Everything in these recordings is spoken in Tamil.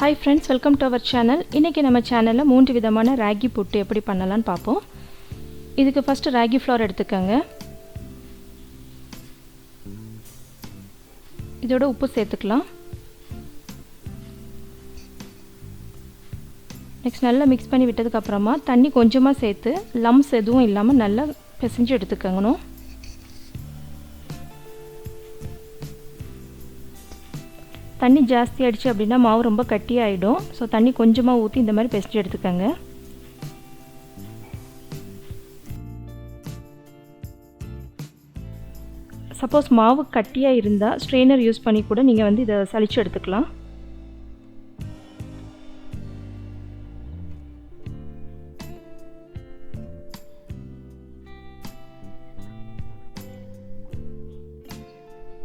Hi friends, welcome to our channel. இன்னைக்கு நம்ம சேனல்ல மூன்று விதமான ராகி புட்டு எப்படி பண்ணலாம்னு பாப்போம். இதுக்கு ஃபர்ஸ்ட் ராகி flour எடுத்துக்கங்க. இதோட உப்பு சேர்த்துக்கலாம். நெக்ஸ்ட் நல்லா mix பண்ணி விட்டதுக்கு அப்புறமா தண்ணி கொஞ்சமா சேர்த்து லம்ப்ஸ் எதுவும் இல்லாம நல்லா பிசைஞ்சு எடுத்துக்கணும். தண்ணி ஜாஸ்தி ஆயிடுச்சு அப்படினா மாவு ரொம்ப கட்டியாயிடும். சோ தண்ணி கொஞ்சமா ஊத்தி இந்த மாதிரி பிசைஞ்சு எடுத்துக்கங்க. சப்போஸ் மாவு கட்டியா இருந்தா ஸ்ட்ரெயினர் யூஸ் பண்ணி கூட நீங்க இத சலிச்சு எடுத்துக்கலாம்.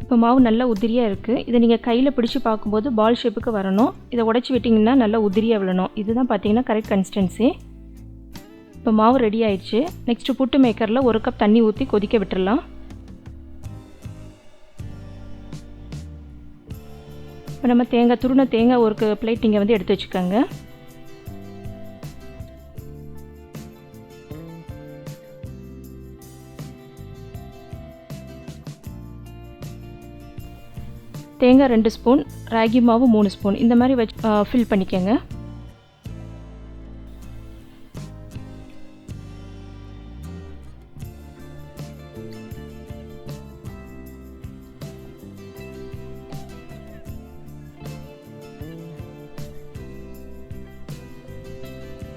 இப்போ மாவு நல்லா உதிரியா இருக்கு. இத நீங்க கையில பிடிச்சு பாக்கும்போது பால் ஷேப்புக்கு வரணும். இத உடைச்சு விட்டீங்கன்னா நல்லா உதிரியா விழணும். இதுதான் பாத்தீங்கன்னா கரெக்ட் கன்சிஸ்டன்சி. இப்போ மாவு ரெடி ஆயிடுச்சு. நெக்ஸ்ட் புட்டு மேக்கர்ல 1 கப் தண்ணி ஊத்தி கொதிக்க விட்டுறலாம். இப்போ நம்ம துருண தேங்காய் ஒரு பிளேட் நீங்க எடுத்து வச்சுக்கோங்க. தேங்காய் 2 ஸ்பூன், ராகி மாவு 3 ஸ்பூன் இந்த மாதிரி ஃபில் பண்ணிக்கங்க.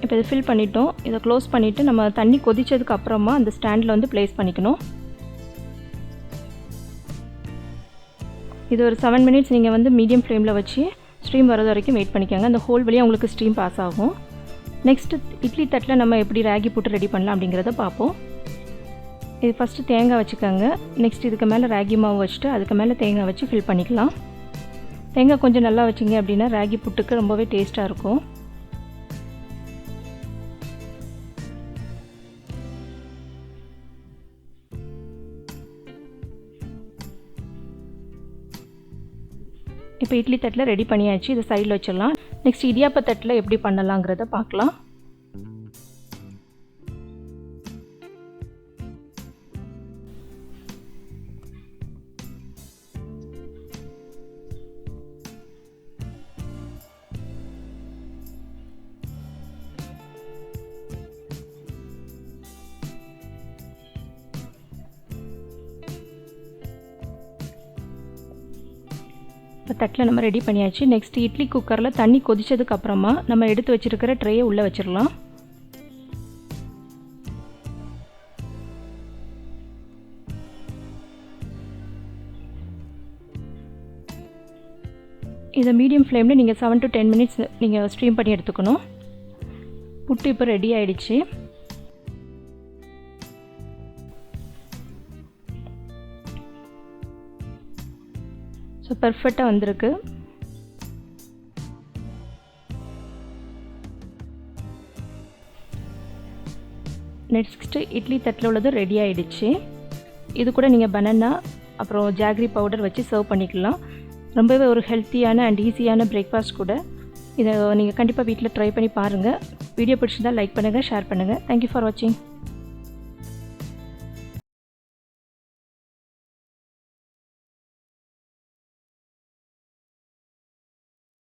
இப்போ இதை ஃபில் பண்ணிட்டோம். இதை க்ளோஸ் பண்ணிவிட்டு நம்ம தண்ணி கொதிச்சதுக்கு அப்புறமா அந்த ஸ்டாண்டில் ப்ளேஸ் பண்ணிக்கணும். இது ஒரு 7 மினிட்ஸ் நீங்கள் மீடியம் ஃப்ளேமில் வச்சு ஸ்ட்ரீம் வரது வரைக்கும் வெயிட் பண்ணிக்கோங்க. அந்த ஹோல் வழியாக உங்களுக்கு ஸ்ட்ரீம் பாஸ் ஆகும். நெக்ஸ்ட்டு இட்லி தட்டில் நம்ம எப்படி ராகி புட்டு ரெடி பண்ணலாம் அப்படிங்கிறத பார்ப்போம். இது ஃபஸ்ட்டு தேங்காய் வச்சுக்கோங்க. நெக்ஸ்ட் இதுக்கு மேலே ராகி மாவு வச்சுட்டு அதுக்கு மேலே தேங்காய் வச்சு ஃபில் பண்ணிக்கலாம். தேங்காய் கொஞ்சம் நல்லா வச்சிங்க அப்படின்னா ராகி புட்டுக்கு ரொம்பவே டேஸ்ட்டாக இருக்கும். இப்போ இட்லி தட்டில் ரெடி பண்ணியாச்சு. இதை சைடில் வச்சிடலாம். நெக்ஸ்ட் இடியாப்ப தட்டில் எப்படி பண்ணலாங்கிறத பார்க்கலாம். தட்டில் நம்ம ரெடி பண்ணியாச்சு. நெக்ஸ்ட் இட்லி குக்கரில் தண்ணி கொதிச்சதுக்கு அப்புறமா நம்ம எடுத்து வச்சிருக்கிற ட்ரேயை உள்ளே வச்சிடலாம். இதை மீடியம் ஃப்ளேமில் நீங்கள் 7 to 10 மினிட்ஸ் நீங்கள் ஸ்ட்ரீம் பண்ணி எடுத்துக்கணும். புட்டு இப்போ ரெடி ஆயிடுச்சு. ஸோ பர்ஃபெக்டாக வந்திருக்கு. நெக்ஸ்ட்டு இட்லி தட்டில் உள்ளது ரெடி ஆகிடுச்சு. இது கூட நீங்கள் பனானா அப்புறம் ஜாகரி பவுடர் வச்சு சர்வ் பண்ணிக்கலாம். ரொம்பவே ஒரு ஹெல்த்தியான அண்ட் ஈஸியான பிரேக்ஃபாஸ்ட் கூட. இதை நீங்கள் கண்டிப்பாக வீட்டில் ட்ரை பண்ணி பாருங்கள். வீடியோ பிடிச்சிருந்தால் லைக் பண்ணுங்கள், ஷேர் பண்ணுங்கள். தேங்க்யூ ஃபார் வாட்சிங்.